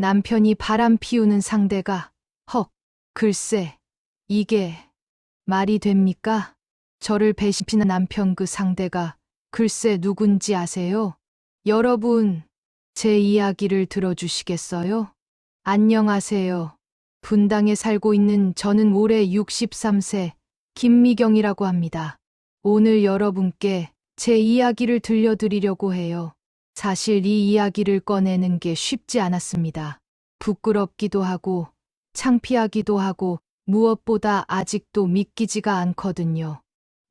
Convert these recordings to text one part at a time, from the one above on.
남편이 바람 피우는 상대가 헉, 글쎄, 이게 말이 됩니까? 저를 배신한 남편 그 상대가 글쎄 누군지 아세요? 여러분, 제 이야기를 들어주시겠어요? 안녕하세요. 분당에 살고 있는 저는 올해 63세 김미경이라고 합니다. 오늘 여러분께 제 이야기를 들려드리려고 해요. 사실 이 이야기를 꺼내는 게 쉽지 않았습니다. 부끄럽기도 하고 창피하기도 하고 무엇보다 아직도 믿기지가 않거든요.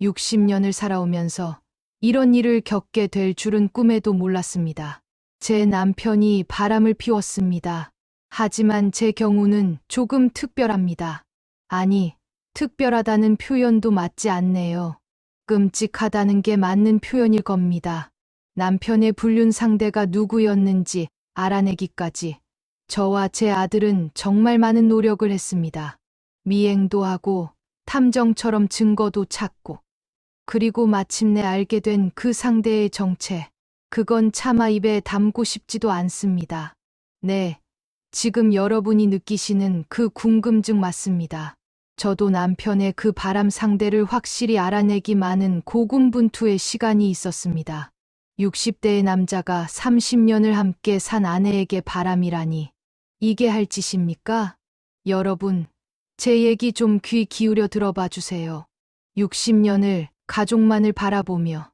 60년을 살아오면서 이런 일을 겪게 될 줄은 꿈에도 몰랐습니다. 제 남편이 바람을 피웠습니다. 하지만 제 경우는 조금 특별합니다. 아니, 특별하다는 표현도 맞지 않네요. 끔찍하다는 게 맞는 표현일 겁니다. 남편의 불륜 상대가 누구였는지 알아내기까지 저와 제 아들은 정말 많은 노력을 했습니다. 미행도 하고 탐정처럼 증거도 찾고 그리고 마침내 알게 된 그 상대의 정체. 그건 차마 입에 담고 싶지도 않습니다. 네, 지금 여러분이 느끼시는 그 궁금증 맞습니다. 저도 남편의 그 바람 상대를 확실히 알아내기만은 고군분투의 시간이 있었습니다. 60대의 남자가 30년을 함께 산 아내에게 바람이라니. 이게 할 짓입니까? 여러분, 제 얘기 좀 귀 기울여 들어봐 주세요. 60년을 가족만을 바라보며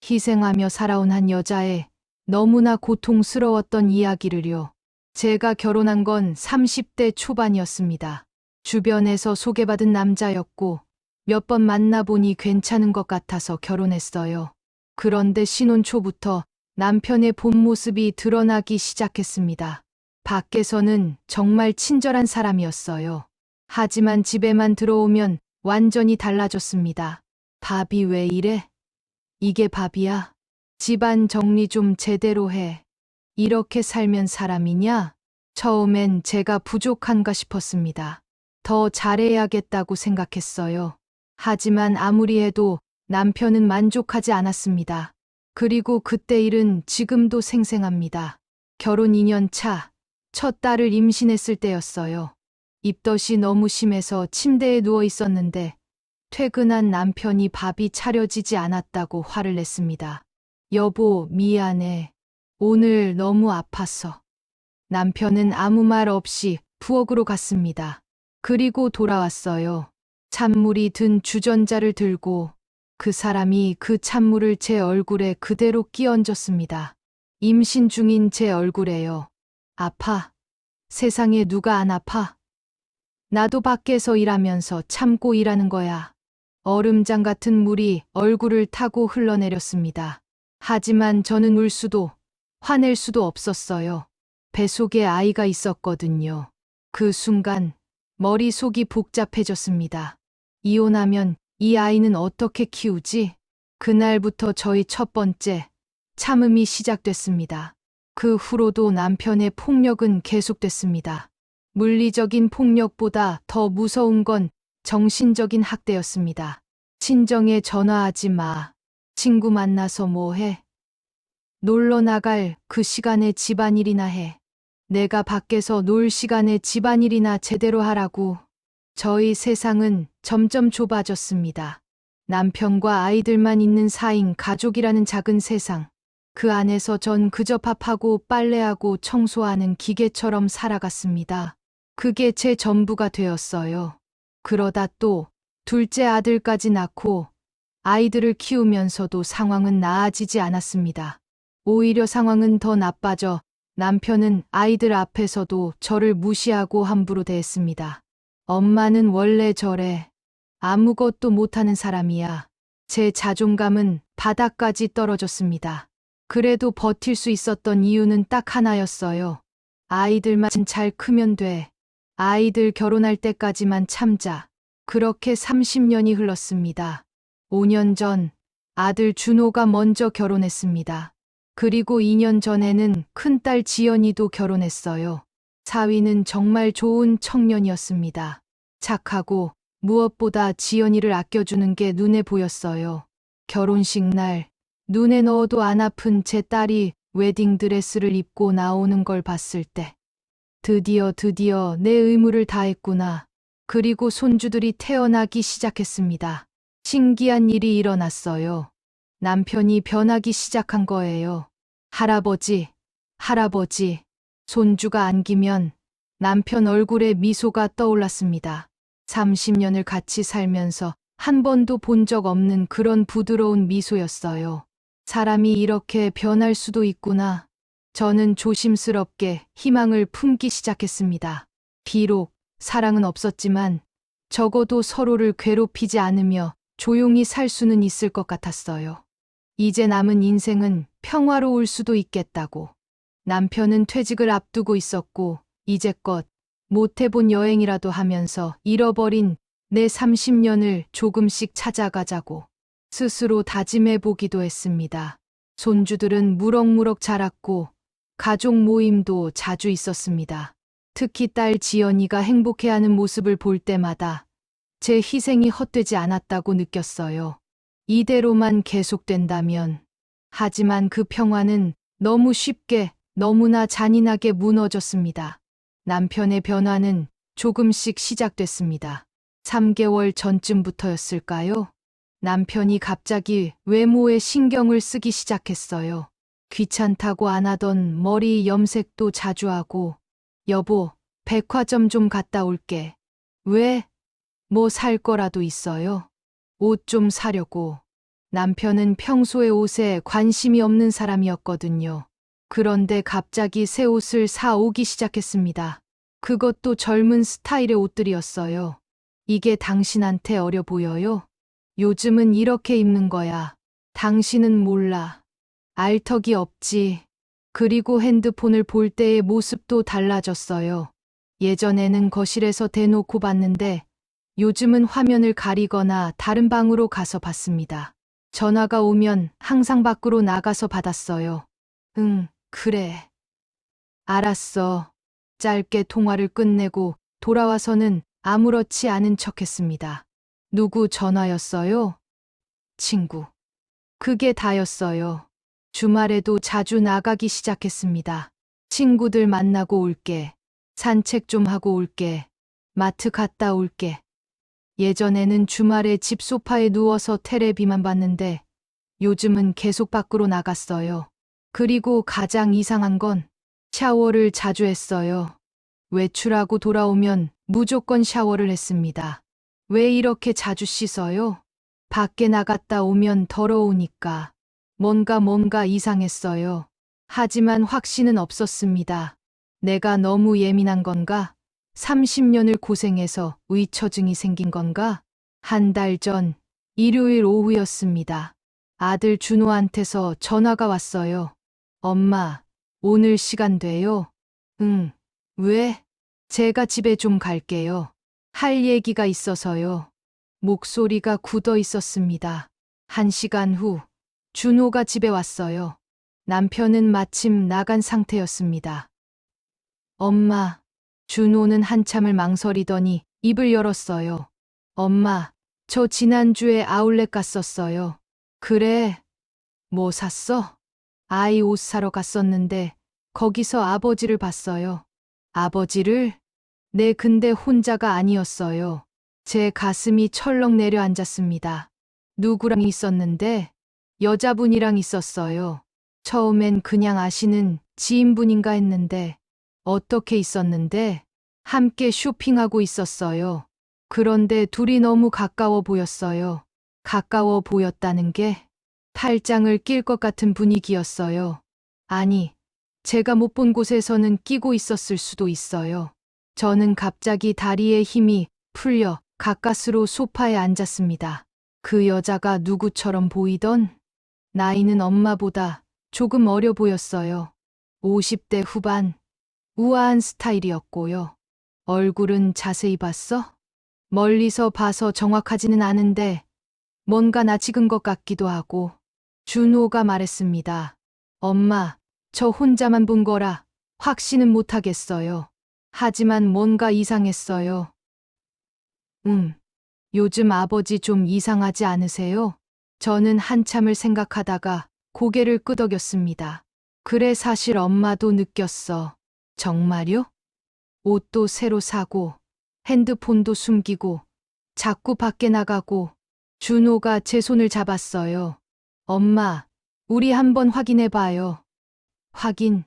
희생하며 살아온 한 여자의 너무나 고통스러웠던 이야기를요. 제가 결혼한 건 30대 초반이었습니다. 주변에서 소개받은 남자였고 몇 번 만나보니 괜찮은 것 같아서 결혼했어요. 그런데 신혼 초부터 남편의 본 모습이 드러나기 시작했습니다. 밖에서는 정말 친절한 사람이었어요. 하지만 집에만 들어오면 완전히 달라졌습니다. 밥이 왜 이래? 이게 밥이야? 집안 정리 좀 제대로 해. 이렇게 살면 사람이냐? 처음엔 제가 부족한가 싶었습니다. 더 잘해야겠다고 생각했어요. 하지만 아무리 해도 남편은 만족하지 않았습니다. 그리고 그때 일은 지금도 생생합니다. 결혼 2년 차, 첫 딸을 임신했을 때였어요. 입덧이 너무 심해서 침대에 누워 있었는데 퇴근한 남편이 밥이 차려지지 않았다고 화를 냈습니다. 여보, 미안해. 오늘 너무 아팠어. 남편은 아무 말 없이 부엌으로 갔습니다. 그리고 돌아왔어요. 찬물이 든 주전자를 들고 그 사람이 그 찬물을 제 얼굴에 그대로 끼얹었습니다. 임신 중인 제 얼굴에요. 아파? 세상에 누가 안 아파? 나도 밖에서 일하면서 참고 일하는 거야. 얼음장 같은 물이 얼굴을 타고 흘러내렸습니다. 하지만 저는 울 수도 화낼 수도 없었어요. 뱃속에 아이가 있었거든요. 그 순간 머릿속이 복잡해졌습니다. 이혼하면 이 아이는 어떻게 키우지? 그날부터 저희 첫 번째 참음이 시작됐습니다. 그 후로도 남편의 폭력은 계속됐습니다. 물리적인 폭력보다 더 무서운 건 정신적인 학대였습니다. 친정에 전화하지 마. 친구 만나서 뭐 해? 놀러 나갈 그 시간에 집안일이나 해. 내가 밖에서 놀 시간에 집안일이나 제대로 하라고. 저희 세상은 점점 좁아졌습니다. 남편과 아이들만 있는 4인 가족이라는 작은 세상. 그 안에서 전 그저 밥하고 빨래하고 청소하는 기계처럼 살아갔습니다. 그게 제 전부가 되었어요. 그러다 또 둘째 아들까지 낳고 아이들을 키우면서도 상황은 나아지지 않았습니다. 오히려 상황은 더 나빠져 남편은 아이들 앞에서도 저를 무시하고 함부로 대했습니다. 엄마는 원래 저래. 아무것도 못하는 사람이야. 제 자존감은 바닥까지 떨어졌습니다. 그래도 버틸 수 있었던 이유는 딱 하나였어요. 아이들만 잘 크면 돼. 아이들 결혼할 때까지만 참자. 그렇게 30년이 흘렀습니다. 5년 전 아들 준호가 먼저 결혼했습니다. 그리고 2년 전에는 큰딸 지연이도 결혼했어요. 사위는 정말 좋은 청년이었습니다. 착하고 무엇보다 지연이를 아껴주는 게 눈에 보였어요. 결혼식 날 눈에 넣어도 안 아픈 제 딸이 웨딩드레스를 입고 나오는 걸 봤을 때 드디어 내 의무를 다했구나. 그리고 손주들이 태어나기 시작했습니다. 신기한 일이 일어났어요. 남편이 변하기 시작한 거예요. 할아버지. 손주가 안기면 남편 얼굴에 미소가 떠올랐습니다. 30년을 같이 살면서 한 번도 본 적 없는 그런 부드러운 미소였어요. 사람이 이렇게 변할 수도 있구나. 저는 조심스럽게 희망을 품기 시작했습니다. 비록 사랑은 없었지만 적어도 서로를 괴롭히지 않으며 조용히 살 수는 있을 것 같았어요. 이제 남은 인생은 평화로울 수도 있겠다고. 남편은 퇴직을 앞두고 있었고 이제껏 못해본 여행이라도 하면서 잃어버린 내 30년을 조금씩 찾아가자고 스스로 다짐해 보기도 했습니다. 손주들은 무럭무럭 자랐고 가족 모임도 자주 있었습니다. 특히 딸 지연이가 행복해하는 모습을 볼 때마다 제 희생이 헛되지 않았다고 느꼈어요. 이대로만 계속된다면. 하지만 그 평화는 너무 쉽게, 너무나 잔인하게 무너졌습니다. 남편의 변화는 조금씩 시작됐습니다. 3개월 전쯤부터였을까요? 남편이 갑자기 외모에 신경을 쓰기 시작했어요. 귀찮다고 안 하던 머리 염색도 자주 하고, 여보, 백화점 좀 갔다 올게. 왜? 뭐 살 거라도 있어요? 옷 좀 사려고. 남편은 평소에 옷에 관심이 없는 사람이었거든요. 그런데 갑자기 새 옷을 사오기 시작했습니다. 그것도 젊은 스타일의 옷들이었어요. 이게 당신한테 어려 보여요? 요즘은 이렇게 입는 거야. 당신은 몰라. 알 턱이 없지. 그리고 핸드폰을 볼 때의 모습도 달라졌어요. 예전에는 거실에서 대놓고 봤는데 요즘은 화면을 가리거나 다른 방으로 가서 봤습니다. 전화가 오면 항상 밖으로 나가서 받았어요. 응, 그래. 알았어. 짧게 통화를 끝내고 돌아와서는 아무렇지 않은 척했습니다. 누구 전화였어요? 친구. 그게 다였어요. 주말에도 자주 나가기 시작했습니다. 친구들 만나고 올게. 산책 좀 하고 올게. 마트 갔다 올게. 예전에는 주말에 집 소파에 누워서 테레비만 봤는데 요즘은 계속 밖으로 나갔어요. 그리고 가장 이상한 건 샤워를 자주 했어요. 외출하고 돌아오면 무조건 샤워를 했습니다. 왜 이렇게 자주 씻어요? 밖에 나갔다 오면 더러우니까. 뭔가 이상했어요. 하지만 확신은 없었습니다. 내가 너무 예민한 건가? 30년을 고생해서 의처증이 생긴 건가? 한 달 전, 일요일 오후였습니다. 아들 준호한테서 전화가 왔어요. 엄마, 오늘 시간 돼요? 응. 왜? 제가 집에 좀 갈게요. 할 얘기가 있어서요. 목소리가 굳어 있었습니다. 1시간 후, 준호가 집에 왔어요. 남편은 마침 나간 상태였습니다. 엄마, 준호는 한참을 망설이더니 입을 열었어요. 엄마, 저 지난주에 아울렛 갔었어요. 그래? 뭐 샀어? 아이 옷 사러 갔었는데 거기서 아버지를 봤어요. 아버지를? 네, 근데 혼자가 아니었어요. 제 가슴이 철렁 내려앉았습니다. 누구랑 있었는데? 여자분이랑 있었어요. 처음엔 그냥 아시는 지인분인가 했는데 어떻게 있었는데? 함께 쇼핑하고 있었어요. 그런데 둘이 너무 가까워 보였어요. 가까워 보였다는 게 팔짱을 낄 것 같은 분위기였어요. 아니, 제가 못 본 곳에서는 끼고 있었을 수도 있어요. 저는 갑자기 다리에 힘이 풀려 가까스로 소파에 앉았습니다. 그 여자가 누구처럼 보이던? 나이는 엄마보다 조금 어려 보였어요. 50대 후반, 우아한 스타일이었고요. 얼굴은 자세히 봤어? 멀리서 봐서 정확하지는 않은데 뭔가 나 찍은 것 같기도 하고. 준호가 말했습니다. 엄마, 저 혼자만 본 거라 확신은 못하겠어요. 하지만 뭔가 이상했어요. 요즘 아버지 좀 이상하지 않으세요? 저는 한참을 생각하다가 고개를 끄덕였습니다. 그래, 사실 엄마도 느꼈어. 정말요? 옷도 새로 사고, 핸드폰도 숨기고, 자꾸 밖에 나가고, 준호가 제 손을 잡았어요. 엄마, 우리 한번 확인해 봐요. 확인?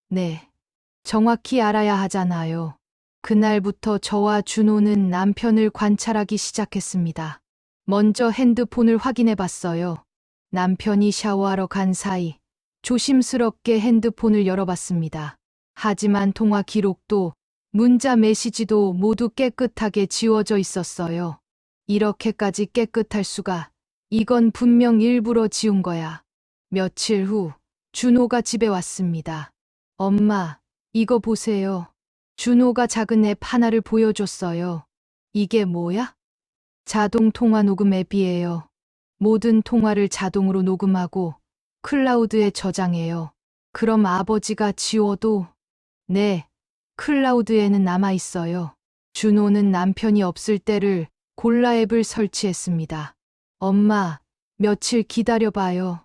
네. 정확히 알아야 하잖아요. 그날부터 저와 준호는 남편을 관찰하기 시작했습니다. 먼저 핸드폰을 확인해 봤어요. 남편이 샤워하러 간 사이 조심스럽게 핸드폰을 열어봤습니다. 하지만 통화 기록도 문자 메시지도 모두 깨끗하게 지워져 있었어요. 이렇게까지 깨끗할 수가. 이건 분명 일부러 지운 거야. 며칠 후 준호가 집에 왔습니다. 엄마, 이거 보세요. 준호가 작은 앱 하나를 보여줬어요. 이게 뭐야? 자동 통화 녹음 앱이에요. 모든 통화를 자동으로 녹음하고 클라우드에 저장해요. 그럼 아버지가 지워도 네, 클라우드에는 남아 있어요. 준호는 남편이 없을 때를 골라 앱을 설치했습니다. 엄마, 며칠 기다려봐요.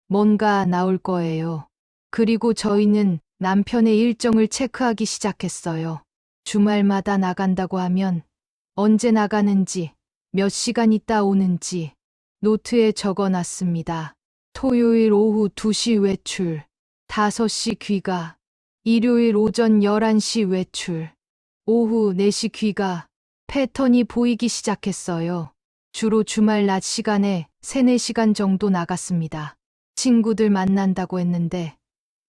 뭔가 나올 거예요. 그리고 저희는 남편의 일정을 체크하기 시작했어요. 주말마다 나간다고 하면 언제 나가는지, 몇 시간 있다 오는지 노트에 적어 놨습니다. 토요일 오후 2시 외출, 5시 귀가, 일요일 오전 11시 외출, 오후 4시 귀가. 패턴이 보이기 시작했어요. 주로 주말 낮 시간에 3, 4시간 정도 나갔습니다. 친구들 만난다고 했는데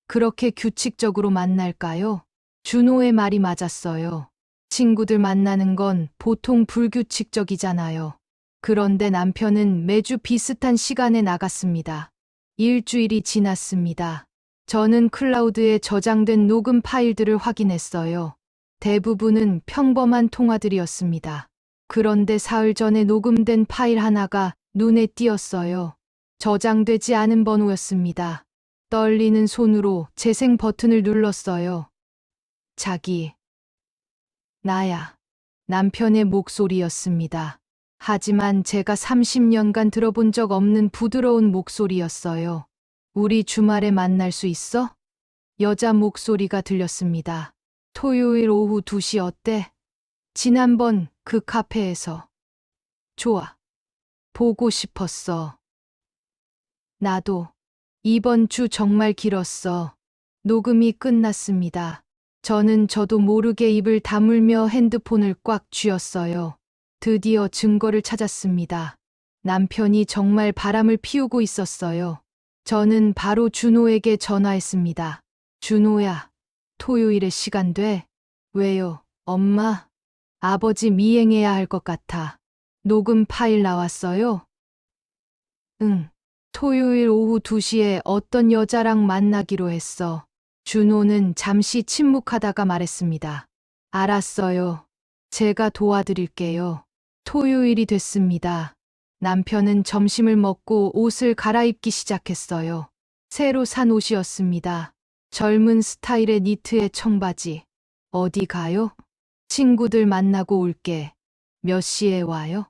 그렇게 규칙적으로 만날까요? 준호의 말이 맞았어요. 친구들 만나는 건 보통 불규칙적이잖아요. 그런데 남편은 매주 비슷한 시간에 나갔습니다. 일주일이 지났습니다. 저는 클라우드에 저장된 녹음 파일들을 확인했어요. 대부분은 평범한 통화들이었습니다. 그런데 사흘 전에 녹음된 파일 하나가 눈에 띄었어요. 저장되지 않은 번호였습니다. 떨리는 손으로 재생 버튼을 눌렀어요. 자기, 나야. 남편의 목소리였습니다. 하지만 제가 30년간 들어본 적 없는 부드러운 목소리였어요. 우리 주말에 만날 수 있어? 여자 목소리가 들렸습니다. 토요일 오후 2시 어때? 지난번 그 카페에서. 좋아. 보고 싶었어. 나도. 이번 주 정말 길었어. 녹음이 끝났습니다. 저도 모르게 입을 다물며 핸드폰을 꽉 쥐었어요. 드디어 증거를 찾았습니다. 남편이 정말 바람을 피우고 있었어요. 저는 바로 준호에게 전화했습니다. 준호야, 토요일에 시간 돼? 왜요, 엄마? 아버지 미행해야 할 것 같아. 녹음 파일 나왔어요? 응. 토요일 오후 2시에 어떤 여자랑 만나기로 했어. 준호는 잠시 침묵하다가 말했습니다. 알았어요. 제가 도와드릴게요. 토요일이 됐습니다. 남편은 점심을 먹고 옷을 갈아입기 시작했어요. 새로 산 옷이었습니다. 젊은 스타일의 니트에 청바지. 어디 가요? 친구들 만나고 올게. 몇 시에 와요?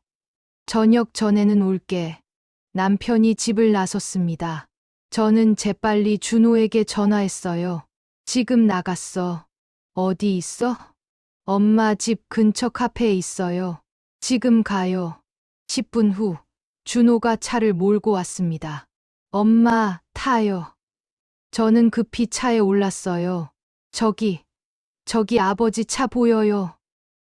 저녁 전에는 올게. 남편이 집을 나섰습니다. 저는 재빨리 준호에게 전화했어요. 지금 나갔어. 어디 있어? 엄마 집 근처 카페에 있어요. 지금 가요. 10분 후 준호가 차를 몰고 왔습니다. 엄마, 타요. 저는 급히 차에 올랐어요. 저기 아버지 차 보여요.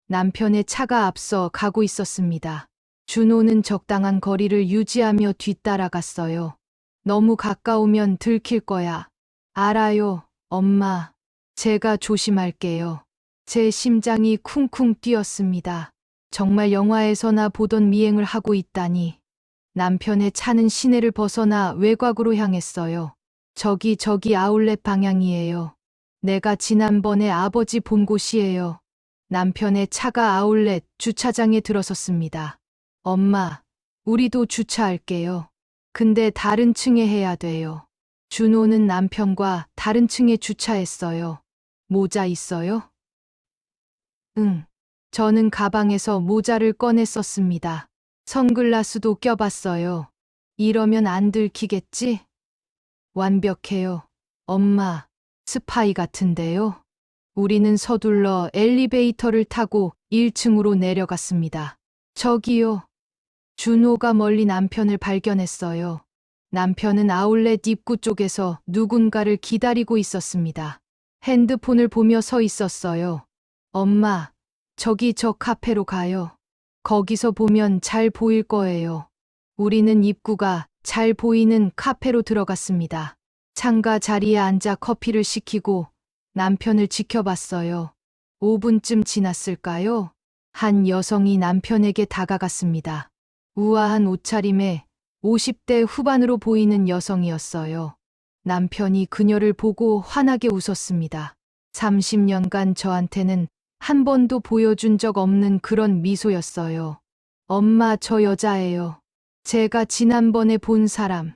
남편의 차가 앞서 가고 있었습니다. 준호는 적당한 거리를 유지하며 뒤따라갔어요. 너무 가까우면 들킬 거야. 알아요, 엄마. 제가 조심할게요. 제 심장이 쿵쿵 뛰었습니다. 정말 영화에서나 보던 미행을 하고 있다니. 남편의 차는 시내를 벗어나 외곽으로 향했어요. 저기 아울렛 방향이에요. 내가 지난번에 아버지 본 곳이에요. 남편의 차가 아울렛 주차장에 들어섰습니다. 엄마, 우리도 주차할게요. 근데 다른 층에 해야 돼요. 준호는 남편과 다른 층에 주차했어요. 모자 있어요? 응. 저는 가방에서 모자를 꺼내 썼습니다. 선글라스도 껴봤어요. 이러면 안 들키겠지? 완벽해요. 엄마, 스파이 같은데요? 우리는 서둘러 엘리베이터를 타고 1층으로 내려갔습니다. 저기요. 준호가 멀리 남편을 발견했어요. 남편은 아울렛 입구 쪽에서 누군가를 기다리고 있었습니다. 핸드폰을 보며 서 있었어요. 엄마, 저기 저 카페로 가요. 거기서 보면 잘 보일 거예요. 우리는 입구가 잘 보이는 카페로 들어갔습니다. 창가 자리에 앉아 커피를 시키고 남편을 지켜봤어요. 5분쯤 지났을까요? 한 여성이 남편에게 다가갔습니다. 우아한 옷차림에 50대 후반으로 보이는 여성이었어요. 남편이 그녀를 보고 환하게 웃었습니다. 30년간 저한테는 한 번도 보여준 적 없는 그런 미소였어요. 엄마, 저 여자예요. 제가 지난번에 본 사람.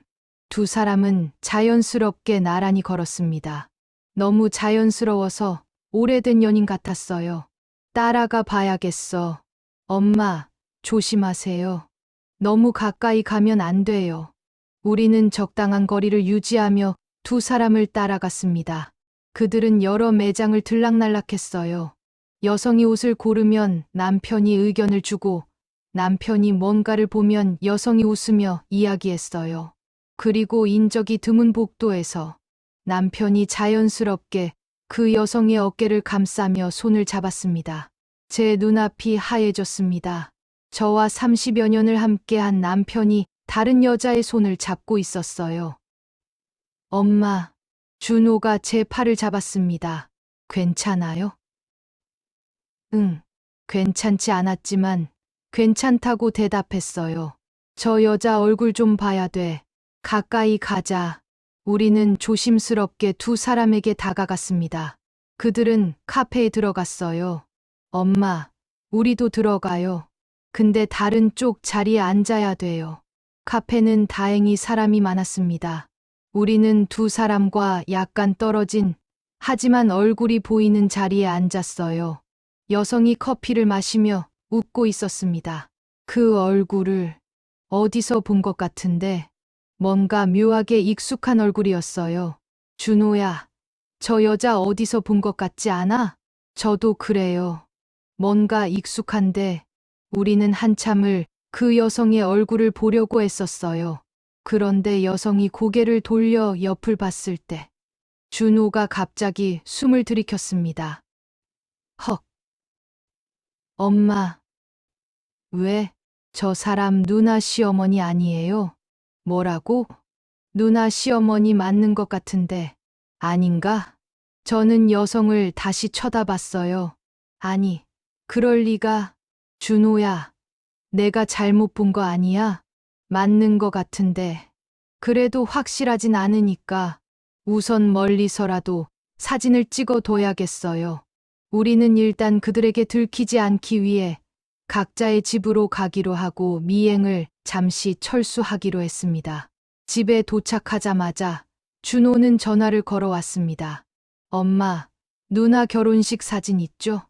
두 사람은 자연스럽게 나란히 걸었습니다. 너무 자연스러워서 오래된 연인 같았어요. 따라가 봐야겠어. 엄마, 조심하세요. 너무 가까이 가면 안 돼요. 우리는 적당한 거리를 유지하며 두 사람을 따라갔습니다. 그들은 여러 매장을 들락날락했어요. 여성이 옷을 고르면 남편이 의견을 주고 남편이 뭔가를 보면 여성이 웃으며 이야기했어요. 그리고 인적이 드문 복도에서 남편이 자연스럽게 그 여성의 어깨를 감싸며 손을 잡았습니다. 제 눈앞이 하얘졌습니다. 저와 30여 년을 함께한 남편이 다른 여자의 손을 잡고 있었어요. 엄마, 준호가 제 팔을 잡았습니다. 괜찮아요? 응, 괜찮지 않았지만 괜찮다고 대답했어요. 저 여자 얼굴 좀 봐야 돼. 가까이 가자. 우리는 조심스럽게 두 사람에게 다가갔습니다. 그들은 카페에 들어갔어요. 엄마, 우리도 들어가요. 근데 다른 쪽 자리에 앉아야 돼요. 카페는 다행히 사람이 많았습니다. 우리는 두 사람과 약간 떨어진 하지만 얼굴이 보이는 자리에 앉았어요. 여성이 커피를 마시며 웃고 있었습니다. 그 얼굴을 어디서 본 것 같은데 뭔가 묘하게 익숙한 얼굴이었어요. 준호야, 저 여자 어디서 본 것 같지 않아? 저도 그래요. 뭔가 익숙한데 우리는 한참을 그 여성의 얼굴을 보려고 애썼어요. 그런데 여성이 고개를 돌려 옆을 봤을 때 준호가 갑자기 숨을 들이켰습니다. 헉. 엄마. 왜? 저 사람 누나 시어머니 아니에요? 뭐라고? 누나 시어머니 맞는 것 같은데 아닌가? 저는 여성을 다시 쳐다봤어요. 아니, 그럴 리가. 준호야, 내가 잘못 본 거 아니야? 맞는 것 같은데. 그래도 확실하진 않으니까 우선 멀리서라도 사진을 찍어 둬야겠어요. 우리는 일단 그들에게 들키지 않기 위해 각자의 집으로 가기로 하고 미행을 잠시 철수하기로 했습니다. 집에 도착하자마자 준호는 전화를 걸어왔습니다. 엄마, 누나 결혼식 사진 있죠?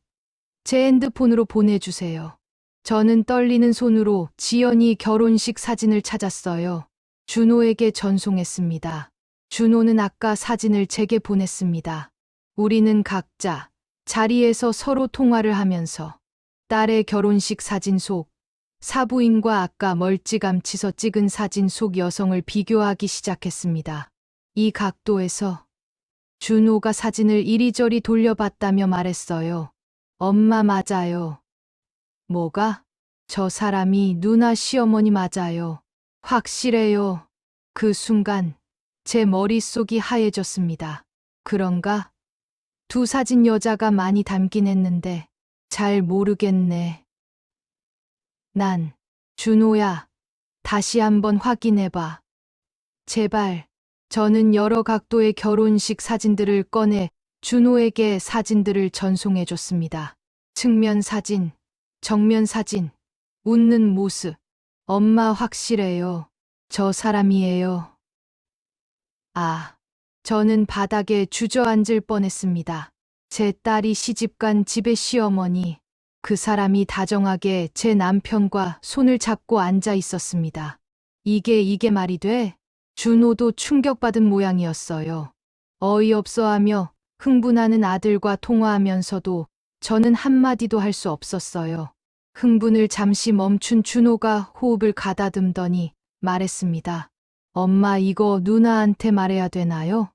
제 핸드폰으로 보내주세요. 저는 떨리는 손으로 지연이 결혼식 사진을 찾았어요. 준호에게 전송했습니다. 준호는 아까 사진을 제게 보냈습니다. 우리는 각자 자리에서 서로 통화를 하면서 딸의 결혼식 사진 속 사부인과 아까 멀찌감치서 찍은 사진 속 여성을 비교하기 시작했습니다. 이 각도에서 준호가 사진을 이리저리 돌려봤다며 말했어요. 엄마 맞아요. 뭐가? 저 사람이 누나 시어머니 맞아요. 확실해요. 그 순간 제 머릿속이 하얘졌습니다. 그런가? 두 사진 여자가 많이 닮긴 했는데 잘 모르겠네. 난, 준호야, 다시 한번 확인해봐. 제발. 저는 여러 각도의 결혼식 사진들을 꺼내 준호에게 사진들을 전송해줬습니다. 측면 사진, 정면 사진, 웃는 모습. 엄마 확실해요. 저 사람이에요. 아, 저는 바닥에 주저앉을 뻔했습니다. 제 딸이 시집간 집의 시어머니, 그 사람이 다정하게 제 남편과 손을 잡고 앉아 있었습니다. 이게 말이 돼? 준호도 충격받은 모양이었어요. 어이없어하며 흥분하는 아들과 통화하면서도 저는 한마디도 할 수 없었어요. 흥분을 잠시 멈춘 준호가 호흡을 가다듬더니 말했습니다. 엄마, 이거 누나한테 말해야 되나요?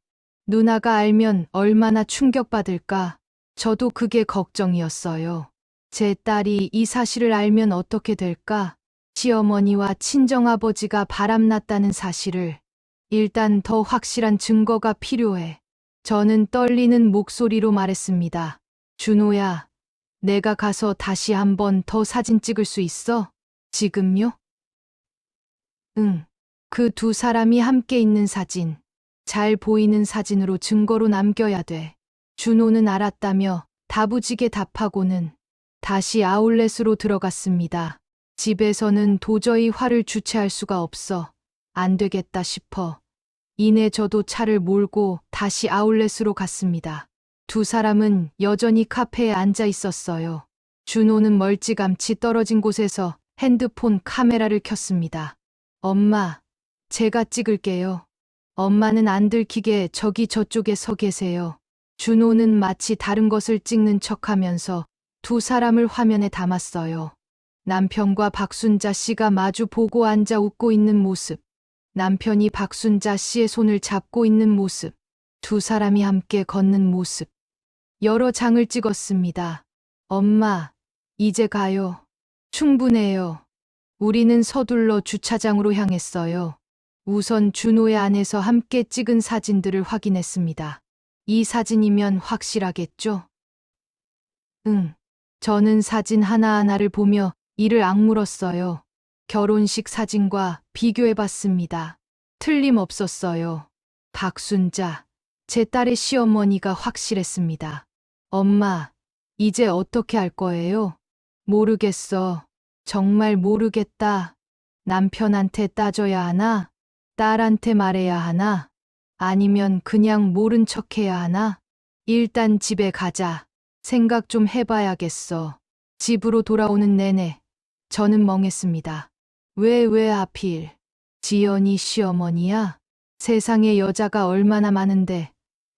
누나가 알면 얼마나 충격받을까? 저도 그게 걱정이었어요. 제 딸이 이 사실을 알면 어떻게 될까? 시어머니와 친정아버지가 바람났다는 사실을. 일단 더 확실한 증거가 필요해. 저는 떨리는 목소리로 말했습니다. 준호야, 내가 가서 다시 한 번 더 사진 찍을 수 있어? 지금요? 응. 그 두 사람이 함께 있는 사진, 잘 보이는 사진으로 증거로 남겨야 돼. 준호는 알았다며 다부지게 답하고는 다시 아울렛으로 들어갔습니다. 집에서는 도저히 화를 주체할 수가 없어. 안 되겠다 싶어. 이내 저도 차를 몰고 다시 아울렛으로 갔습니다. 두 사람은 여전히 카페에 앉아 있었어요. 준호는 멀찌감치 떨어진 곳에서 핸드폰 카메라를 켰습니다. 엄마, 제가 찍을게요. 엄마는 안 들키게 저기 저쪽에 서 계세요. 준호는 마치 다른 것을 찍는 척하면서 두 사람을 화면에 담았어요. 남편과 박순자 씨가 마주 보고 앉아 웃고 있는 모습. 남편이 박순자 씨의 손을 잡고 있는 모습. 두 사람이 함께 걷는 모습. 여러 장을 찍었습니다. 엄마, 이제 가요. 충분해요. 우리는 서둘러 주차장으로 향했어요. 우선 준호의 안에서 함께 찍은 사진들을 확인했습니다. 이 사진이면 확실하겠죠? 응. 저는 사진 하나하나를 보며 이를 악물었어요. 결혼식 사진과 비교해봤습니다. 틀림없었어요. 박순자, 제 딸의 시어머니가 확실했습니다. 엄마, 이제 어떻게 할 거예요? 모르겠어. 정말 모르겠다. 남편한테 따져야 하나? 딸한테 말해야 하나? 아니면 그냥 모른 척 해야 하나? 일단 집에 가자. 생각 좀 해봐야겠어. 집으로 돌아오는 내내 저는 멍했습니다. 왜 하필? 지연이 시어머니야? 세상에 여자가 얼마나 많은데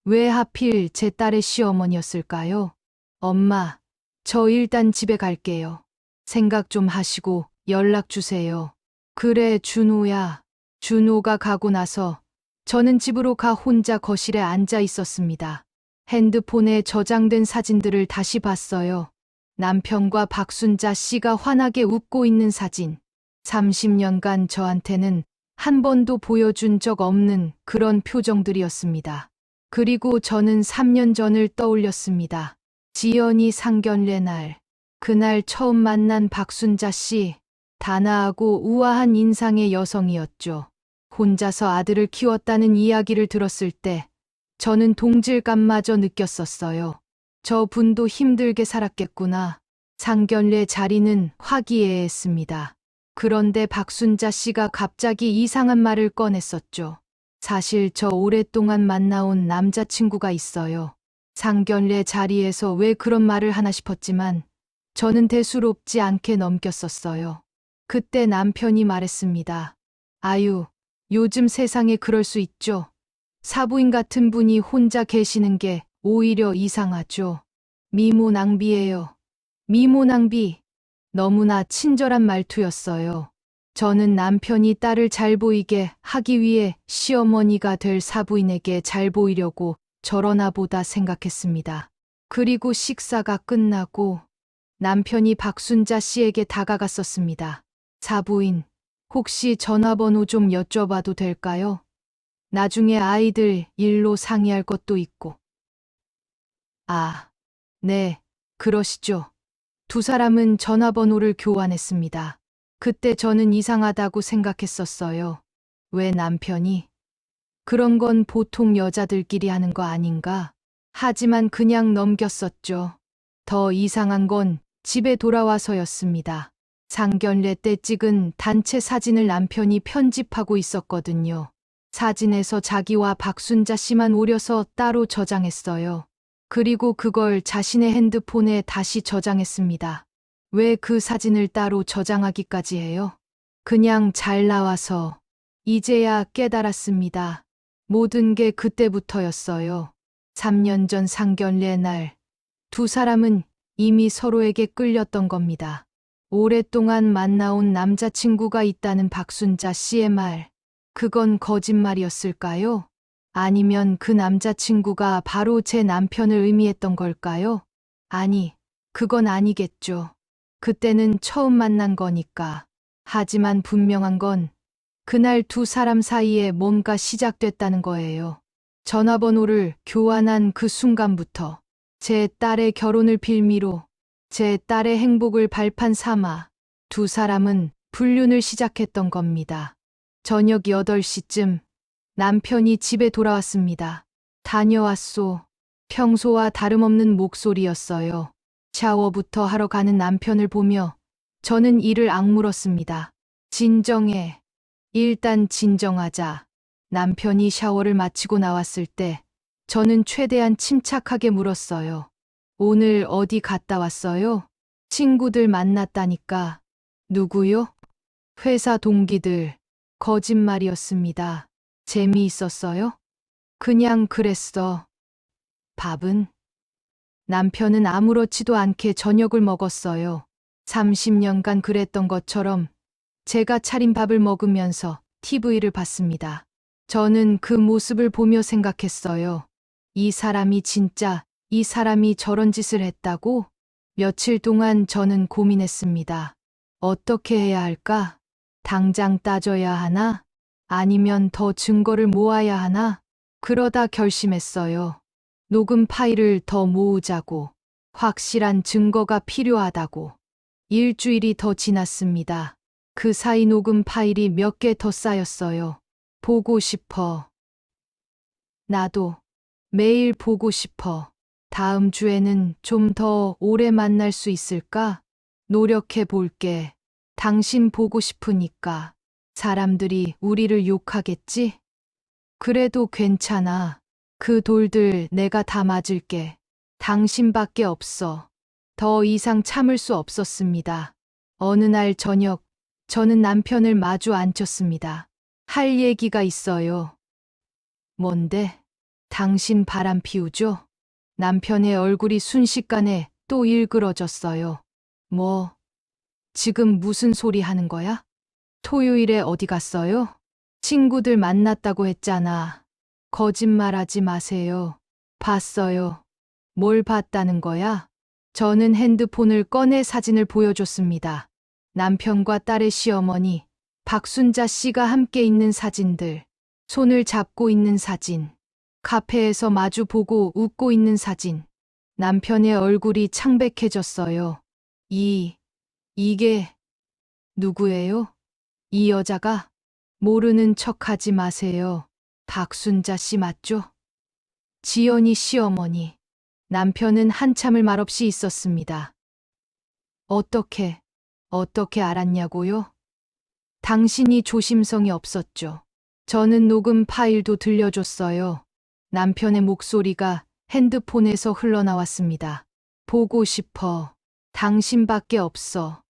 왜 하필 제 딸의 시어머니였을까요? 엄마, 저 일단 집에 갈게요. 생각 좀 하시고 연락 주세요. 그래, 준호야. 준호가 가고 나서 저는 집으로 가 혼자 거실에 앉아 있었습니다. 핸드폰에 저장된 사진들을 다시 봤어요. 남편과 박순자 씨가 환하게 웃고 있는 사진. 30년간 저한테는 한 번도 보여준 적 없는 그런 표정들이었습니다. 그리고 저는 3년 전을 떠올렸습니다. 지연이 상견례 날. 그날 처음 만난 박순자 씨. 단아하고 우아한 인상의 여성이었죠. 혼자서 아들을 키웠다는 이야기를 들었을 때 저는 동질감마저 느꼈었어요. 저 분도 힘들게 살았겠구나. 상견례 자리는 화기애애했습니다. 그런데 박순자 씨가 갑자기 이상한 말을 꺼냈었죠. 사실 저 오랫동안 만나온 남자친구가 있어요. 상견례 자리에서 왜 그런 말을 하나 싶었지만 저는 대수롭지 않게 넘겼었어요. 그때 남편이 말했습니다. 아유, 요즘 세상에 그럴 수 있죠. 사부인 같은 분이 혼자 계시는 게 오히려 이상하죠. 미모 낭비예요. 미모 낭비. 너무나 친절한 말투였어요. 저는 남편이 딸을 잘 보이게 하기 위해 시어머니가 될 사부인에게 잘 보이려고 저러나 보다 생각했습니다. 그리고 식사가 끝나고 남편이 박순자 씨에게 다가갔었습니다. 사부인, 혹시 전화번호 좀 여쭤봐도 될까요? 나중에 아이들 일로 상의할 것도 있고. 아, 네, 그러시죠. 두 사람은 전화번호를 교환했습니다. 그때 저는 이상하다고 생각했었어요. 왜 남편이? 그런 건 보통 여자들끼리 하는 거 아닌가? 하지만 그냥 넘겼었죠. 더 이상한 건 집에 돌아와서였습니다. 상견례 때 찍은 단체 사진을 남편이 편집하고 있었거든요. 사진에서 자기와 박순자 씨만 오려서 따로 저장했어요. 그리고 그걸 자신의 핸드폰에 다시 저장했습니다. 왜 그 사진을 따로 저장하기까지 해요? 그냥 잘 나와서. 이제야 깨달았습니다. 모든 게 그때부터였어요. 3년 전 상견례 날 두 사람은 이미 서로에게 끌렸던 겁니다. 오랫동안 만나온 남자친구가 있다는 박순자 씨의 말. 그건 거짓말이었을까요? 아니면 그 남자친구가 바로 제 남편을 의미했던 걸까요? 아니, 그건 아니겠죠. 그때는 처음 만난 거니까. 하지만 분명한 건 그날 두 사람 사이에 뭔가 시작됐다는 거예요. 전화번호를 교환한 그 순간부터 제 딸의 결혼을 빌미로 제 딸의 행복을 발판 삼아 두 사람은 불륜을 시작했던 겁니다. 저녁 8시쯤 남편이 집에 돌아왔습니다. 다녀왔소. 평소와 다름없는 목소리였어요. 샤워부터 하러 가는 남편을 보며 저는 이를 악물었습니다. 진정해. 일단 진정하자. 남편이 샤워를 마치고 나왔을 때 저는 최대한 침착하게 물었어요. 오늘 어디 갔다 왔어요? 친구들 만났다니까. 누구요? 회사 동기들. 거짓말이었습니다. 재미있었어요? 그냥 그랬어. 밥은? 남편은 아무렇지도 않게 저녁을 먹었어요. 30년간 그랬던 것처럼 제가 차린 밥을 먹으면서 TV를 봤습니다. 저는 그 모습을 보며 생각했어요. 이 사람이 저런 짓을 했다고? 며칠 동안 저는 고민했습니다. 어떻게 해야 할까? 당장 따져야 하나? 아니면 더 증거를 모아야 하나? 그러다 결심했어요. 녹음 파일을 더 모으자고. 확실한 증거가 필요하다고. 일주일이 더 지났습니다. 그 사이 녹음 파일이 몇 개 더 쌓였어요. 보고 싶어. 나도 매일 보고 싶어. 다음 주에는 좀 더 오래 만날 수 있을까? 노력해 볼게. 당신 보고 싶으니까. 사람들이 우리를 욕하겠지? 그래도 괜찮아. 그 돌들 내가 다 맞을게. 당신밖에 없어. 더 이상 참을 수 없었습니다. 어느 날 저녁, 저는 남편을 마주 앉혔습니다. 할 얘기가 있어요. 뭔데? 당신 바람 피우죠? 남편의 얼굴이 순식간에 또 일그러졌어요. 뭐? 지금 무슨 소리 하는 거야? 토요일에 어디 갔어요? 친구들 만났다고 했잖아. 거짓말하지 마세요. 봤어요. 뭘 봤다는 거야? 저는 핸드폰을 꺼내 사진을 보여줬습니다. 남편과 딸의 시어머니, 박순자 씨가 함께 있는 사진들, 손을 잡고 있는 사진, 카페에서 마주 보고 웃고 있는 사진. 남편의 얼굴이 창백해졌어요. 이게 누구예요? 이 여자가? 모르는 척하지 마세요. 박순자 씨 맞죠? 지연이 시어머니. 남편은 한참을 말없이 있었습니다. 어떻게 알았냐고요? 당신이 조심성이 없었죠. 저는 녹음 파일도 들려줬어요. 남편의 목소리가 핸드폰에서 흘러나왔습니다. 보고 싶어. 당신밖에 없어.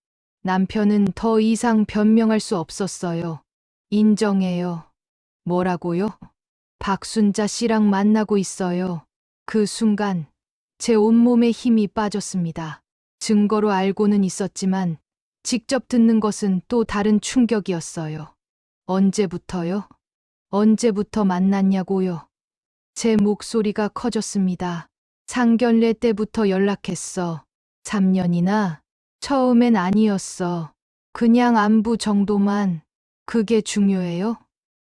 남편은 더 이상 변명할 수 없었어요. 인정해요. 뭐라고요? 박순자 씨랑 만나고 있어요. 그 순간 제 온몸에 힘이 빠졌습니다. 증거로 알고는 있었지만 직접 듣는 것은 또 다른 충격이었어요. 언제부터요? 언제부터 만났냐고요? 제 목소리가 커졌습니다. 상견례 때부터 연락했어. 3년이나? 처음엔 아니었어. 그냥 안부 정도만. 그게 중요해요?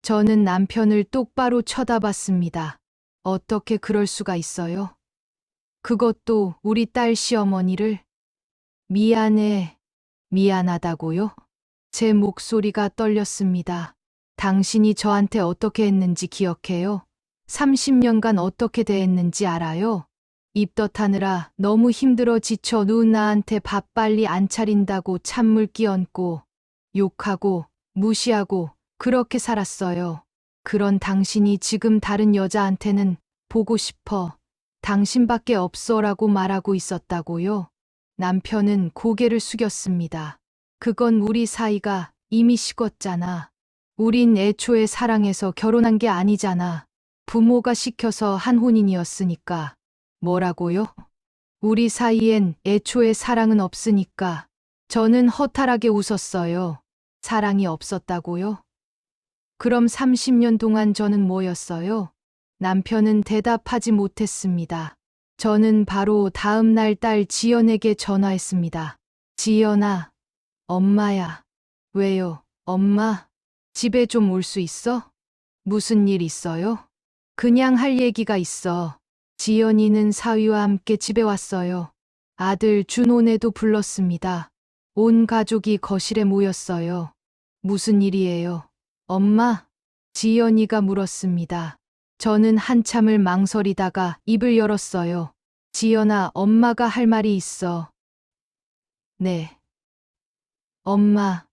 저는 남편을 똑바로 쳐다봤습니다. 어떻게 그럴 수가 있어요? 그것도 우리 딸 시어머니를? 미안하다고요? 제 목소리가 떨렸습니다. 당신이 저한테 어떻게 했는지 기억해요? 30년간 어떻게 대했는지 알아요? 입덧하느라 너무 힘들어 지쳐 누나한테 밥 빨리 안 차린다고 찬물 끼얹고 욕하고 무시하고 그렇게 살았어요. 그런 당신이 지금 다른 여자한테는 보고 싶어. 당신밖에 없어라고 말하고 있었다고요? 남편은 고개를 숙였습니다. 그건 우리 사이가 이미 식었잖아. 우린 애초에 사랑해서 결혼한 게 아니잖아. 부모가 시켜서 한 혼인이었으니까. 뭐라고요? 우리 사이엔 애초에 사랑은 없으니까. 저는 허탈하게 웃었어요. 사랑이 없었다고요? 그럼 30년 동안 저는 뭐였어요? 남편은 대답하지 못했습니다. 저는 바로 다음 날 딸 지연에게 전화했습니다. 지연아, 엄마야. 왜요, 엄마? 집에 좀 올 수 있어? 무슨 일 있어요? 그냥 할 얘기가 있어. 지연이는 사위와 함께 집에 왔어요. 아들 준호네도 불렀습니다. 온 가족이 거실에 모였어요. 무슨 일이에요? 엄마? 지연이가 물었습니다. 저는 한참을 망설이다가 입을 열었어요. 지연아, 엄마가 할 말이 있어. 네. 엄마,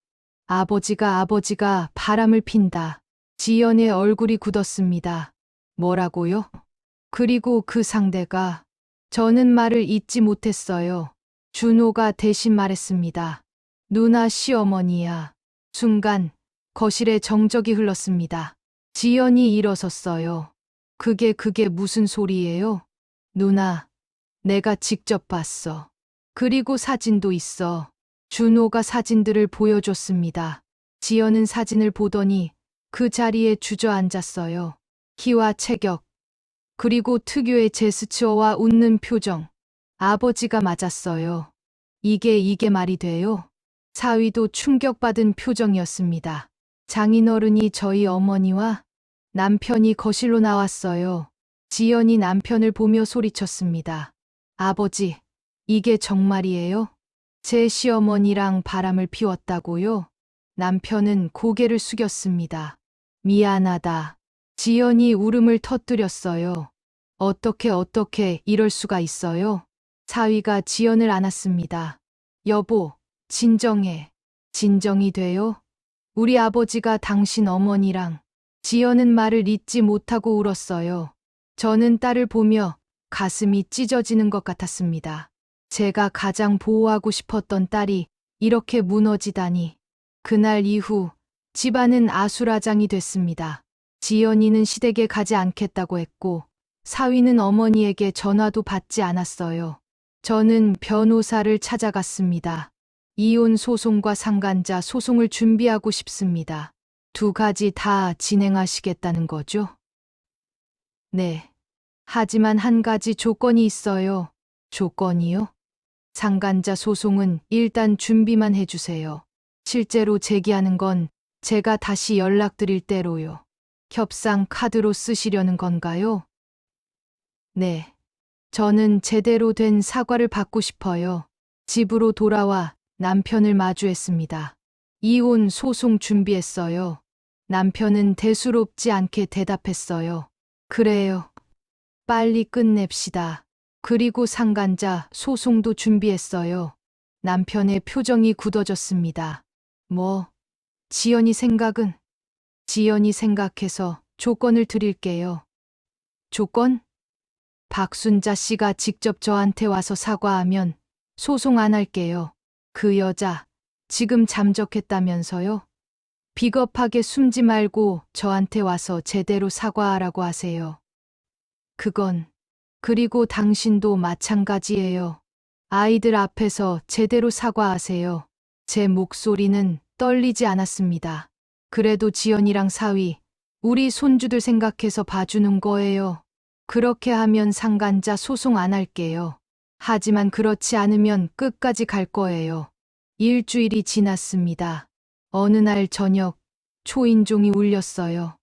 아버지가 바람을 핀다. 지연의 얼굴이 굳었습니다. 뭐라고요? 그리고 그 상대가, 저는 말을 잇지 못했어요. 준호가 대신 말했습니다. 누나 시어머니야. 순간 거실에 정적이 흘렀습니다. 지연이 일어섰어요. 그게 무슨 소리예요? 누나, 내가 직접 봤어. 그리고 사진도 있어. 준호가 사진들을 보여줬습니다. 지연은 사진을 보더니 그 자리에 주저앉았어요. 키와 체격, 그리고 특유의 제스처와 웃는 표정. 아버지가 맞았어요. 이게 말이 돼요? 사위도 충격받은 표정이었습니다. 장인어른이 저희 어머니와 남편이 거실로 나왔어요. 지연이 남편을 보며 소리쳤습니다. 아버지, 이게 정말이에요? 제 시어머니랑 바람을 피웠다고요? 남편은 고개를 숙였습니다. 미안하다. 지연이 울음을 터뜨렸어요. 어떻게 이럴 수가 있어요? 사위가 지연을 안았습니다. 여보, 진정해. 진정이 돼요? 우리 아버지가 당신 어머니랑. 지연은 말을 잇지 못하고 울었어요. 저는 딸을 보며 가슴이 찢어지는 것 같았습니다. 제가 가장 보호하고 싶었던 딸이 이렇게 무너지다니. 그날 이후 집안은 아수라장이 됐습니다. 지연이는 시댁에 가지 않겠다고 했고, 사위는 어머니에게 전화도 받지 않았어요. 저는 변호사를 찾아갔습니다. 이혼 소송과 상간자 소송을 준비하고 싶습니다. 두 가지 다 진행하시겠다는 거죠? 네. 하지만 한 가지 조건이 있어요. 조건이요? 상간자 소송은 일단 준비만 해주세요. 실제로 제기하는 건 제가 다시 연락드릴 대로요. 협상 카드로 쓰시려는 건가요? 네. 저는 제대로 된 사과를 받고 싶어요. 집으로 돌아와 남편을 마주했습니다. 이혼 소송 준비했어요. 남편은 대수롭지 않게 대답했어요. 그래요. 빨리 끝냅시다. 그리고 상간자 소송도 준비했어요. 남편의 표정이 굳어졌습니다. 뭐, 지연이 생각은? 지연이 생각해서 조건을 드릴게요. 조건? 박순자 씨가 직접 저한테 와서 사과하면 소송 안 할게요. 그 여자 지금 잠적했다면서요? 비겁하게 숨지 말고 저한테 와서 제대로 사과하라고 하세요. 그리고 당신도 마찬가지예요. 아이들 앞에서 제대로 사과하세요. 제 목소리는 떨리지 않았습니다. 그래도 지연이랑 사위, 우리 손주들 생각해서 봐주는 거예요. 그렇게 하면 상간자 소송 안 할게요. 하지만 그렇지 않으면 끝까지 갈 거예요. 일주일이 지났습니다. 어느 날 저녁, 초인종이 울렸어요.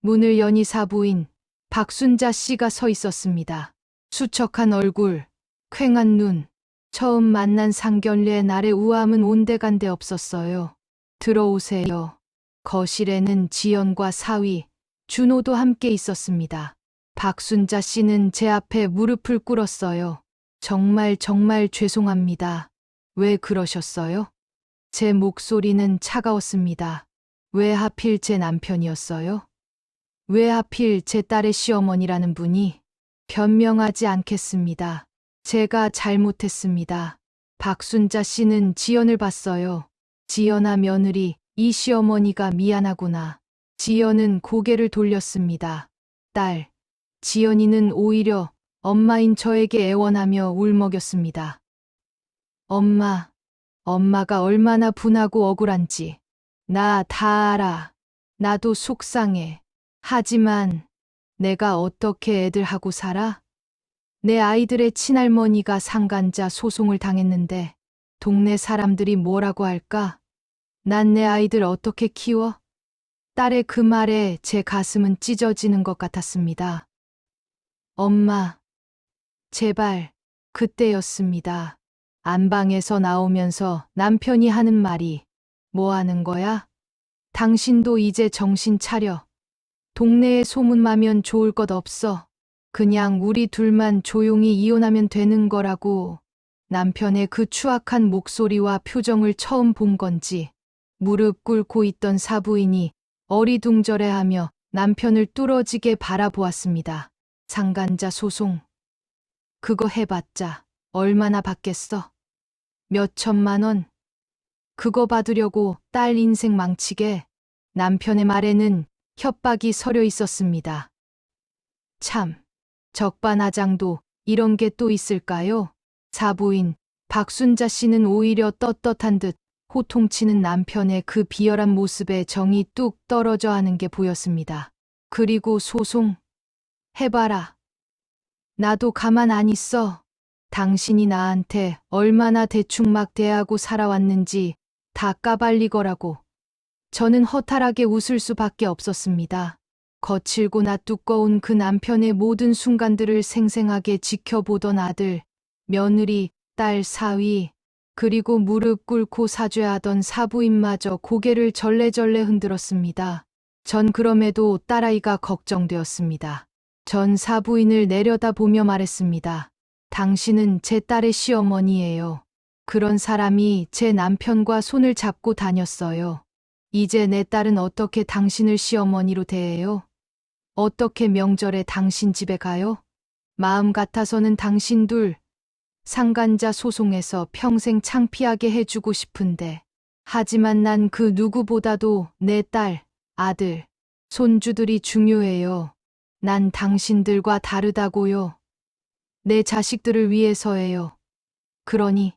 문을 여니 사부인 박순자 씨가 서 있었습니다. 수척한 얼굴, 퀭한 눈, 처음 만난 상견례의 날의 우아함은 온데간데 없었어요. 들어오세요. 거실에는 지연과 사위, 준호도 함께 있었습니다. 박순자 씨는 제 앞에 무릎을 꿇었어요. 정말 죄송합니다. 왜 그러셨어요? 제 목소리는 차가웠습니다. 왜 하필 제 남편이었어요? 왜 하필 제 딸의 시어머니라는 분이? 변명하지 않겠습니다. 제가 잘못했습니다. 박순자 씨는 지연을 봤어요. 지연아 며느리, 이 시어머니가 미안하구나. 지연은 고개를 돌렸습니다. 딸, 지연이는 오히려 엄마인 저에게 애원하며 울먹였습니다. 엄마가 얼마나 분하고 억울한지 나 다 알아. 나도 속상해. 하지만 내가 어떻게 애들하고 살아? 내 아이들의 친할머니가 상간자 소송을 당했는데 동네 사람들이 뭐라고 할까? 난 내 아이들 어떻게 키워? 딸의 그 말에 제 가슴은 찢어지는 것 같았습니다. 엄마, 제발, 그때였습니다. 안방에서 나오면서 남편이 하는 말이 뭐 하는 거야? 당신도 이제 정신 차려. 동네에 소문나면 좋을 것 없어. 그냥 우리 둘만 조용히 이혼하면 되는 거라고. 남편의 그 추악한 목소리와 표정을 처음 본 건지 무릎 꿇고 있던 사부인이 어리둥절해하며 남편을 뚫어지게 바라보았습니다. 상간자 소송. 그거 해봤자 얼마나 받겠어? 몇 천만 원? 그거 받으려고 딸 인생 망치게. 남편의 말에는 협박이 서려 있었습니다. 참, 적반하장도 이런 게 또 있을까요? 사부인 박순자 씨는 오히려 떳떳한 듯 호통치는 남편의 그 비열한 모습에 정이 뚝 떨어져 하는 게 보였습니다. 그리고 소송? 해봐라. 나도 가만 안 있어. 당신이 나한테 얼마나 대충 막 대하고 살아왔는지 다 까발리거라고. 저는 허탈하게 웃을 수밖에 없었습니다. 거칠고나 두꺼운 그 남편의 모든 순간들을 생생하게 지켜보던 아들, 며느리, 딸 사위, 그리고 무릎 꿇고 사죄하던 사부인마저 고개를 절레절레 흔들었습니다. 전 그럼에도 딸아이가 걱정되었습니다. 전 사부인을 내려다보며 말했습니다. 당신은 제 딸의 시어머니예요. 그런 사람이 제 남편과 손을 잡고 다녔어요. 이제 내 딸은 어떻게 당신을 시어머니로 대해요? 어떻게 명절에 당신 집에 가요? 마음 같아서는 당신 둘 상간자 소송에서 평생 창피하게 해주고 싶은데, 하지만 난 그 누구보다도 내 딸, 아들, 손주들이 중요해요. 난 당신들과 다르다고요. 내 자식들을 위해서예요. 그러니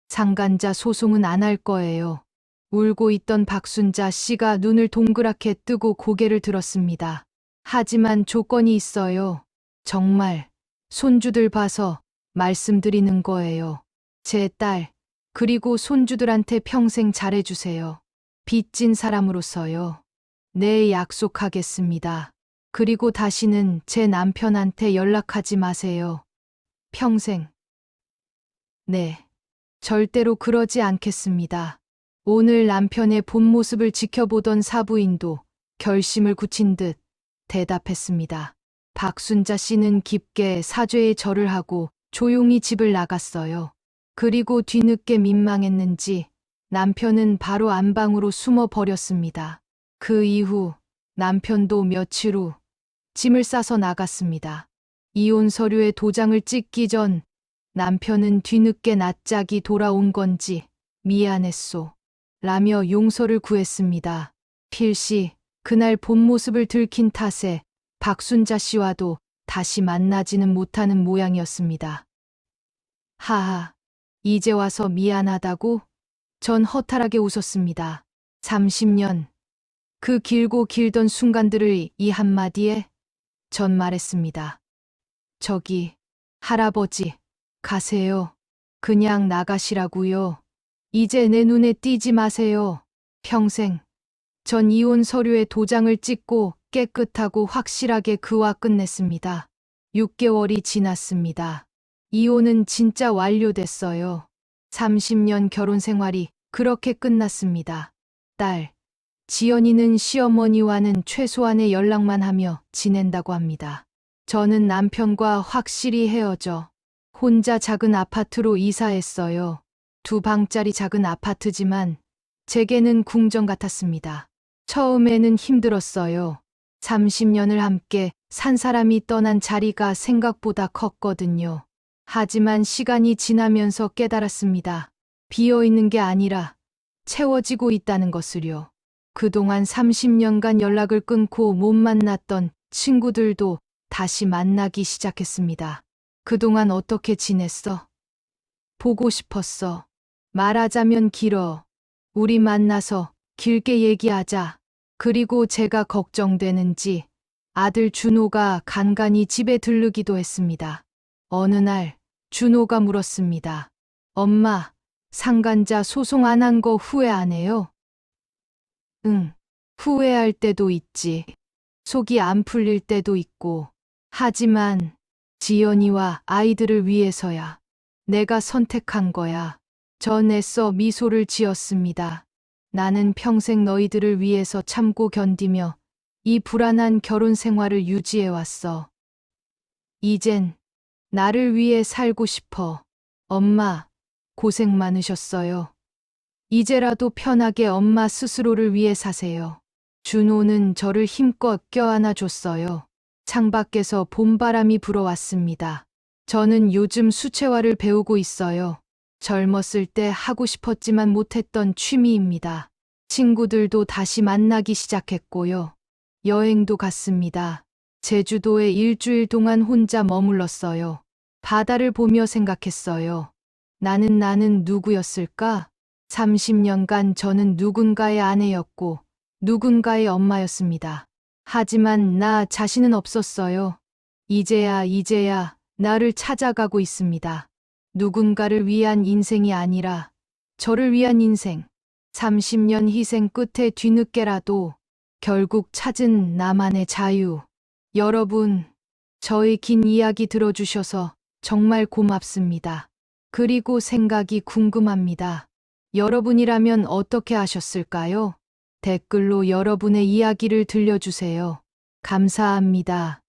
상간자 소송은 안 할 거예요. 울고 있던 박순자 씨가 눈을 동그랗게 뜨고 고개를 들었습니다. 하지만 조건이 있어요. 정말 손주들 봐서 말씀드리는 거예요. 제 딸, 그리고 손주들한테 평생 잘해주세요. 빚진 사람으로서요. 네, 약속하겠습니다. 그리고 다시는 제 남편한테 연락하지 마세요. 평생. 네, 절대로 그러지 않겠습니다. 오늘 남편의 본 모습을 지켜보던 사부인도 결심을 굳힌 듯 대답했습니다. 박순자 씨는 깊게 사죄의 절을 하고 조용히 집을 나갔어요. 그리고 뒤늦게 민망했는지 남편은 바로 안방으로 숨어 버렸습니다. 그 이후 남편도 며칠 후 짐을 싸서 나갔습니다. 이혼 서류에 도장을 찍기 전 남편은 뒤늦게 낯짝이 돌아온 건지 미안했소 라며 용서를 구했습니다. 필시 그날 본 모습을 들킨 탓에 박순자 씨와도 다시 만나지는 못하는 모양이었습니다. 하하, 이제 와서 미안하다고? 전 허탈하게 웃었습니다. 30년, 그 길고 길던 순간들을 이 한마디에 전 말했습니다. 저기, 할아버지, 가세요. 그냥 나가시라고요. 이제 내 눈에 띄지 마세요. 평생. 전 이혼 서류에 도장을 찍고 깨끗하고 확실하게 그와 끝냈습니다. 6개월이 지났습니다. 이혼은 진짜 완료됐어요. 30년 결혼 생활이 그렇게 끝났습니다. 딸, 지연이는 시어머니와는 최소한의 연락만 하며 지낸다고 합니다. 저는 남편과 확실히 헤어져 혼자 작은 아파트로 이사했어요. 2방짜리 작은 아파트지만 제게는 궁전 같았습니다. 처음에는 힘들었어요. 30년을 함께 산 사람이 떠난 자리가 생각보다 컸거든요. 하지만 시간이 지나면서 깨달았습니다. 비어있는 게 아니라 채워지고 있다는 것을요. 그동안 30년간 연락을 끊고 못 만났던 친구들도 다시 만나기 시작했습니다. 그동안 어떻게 지냈어? 보고 싶었어. 말하자면 길어. 우리 만나서 길게 얘기하자. 그리고 제가 걱정되는지 아들 준호가 간간히 집에 들르기도 했습니다. 어느 날 준호가 물었습니다. 엄마, 상간자 소송 안 한 거 후회 안 해요? 응, 후회할 때도 있지. 속이 안 풀릴 때도 있고. 하지만 지연이와 아이들을 위해서야. 내가 선택한 거야. 전 애써 미소를 지었습니다. 나는 평생 너희들을 위해서 참고 견디며 이 불안한 결혼 생활을 유지해왔어. 이젠 나를 위해 살고 싶어. 엄마, 고생 많으셨어요. 이제라도 편하게 엄마 스스로를 위해 사세요. 준호는 저를 힘껏 껴안아 줬어요. 창밖에서 봄바람이 불어왔습니다. 저는 요즘 수채화를 배우고 있어요. 젊었을 때 하고 싶었지만 못했던 취미입니다. 친구들도 다시 만나기 시작했고요. 여행도 갔습니다. 제주도에 일주일 동안 혼자 머물렀어요. 바다를 보며 생각했어요. 나는 누구였을까? 30년간 저는 누군가의 아내였고 누군가의 엄마였습니다. 하지만 나 자신은 없었어요. 이제야 나를 찾아가고 있습니다. 누군가를 위한 인생이 아니라 저를 위한 인생. 30년 희생 끝에 뒤늦게라도 결국 찾은 나만의 자유. 여러분, 저의 긴 이야기 들어주셔서 정말 고맙습니다. 그리고 생각이 궁금합니다. 여러분이라면 어떻게 하셨을까요? 댓글로 여러분의 이야기를 들려주세요. 감사합니다.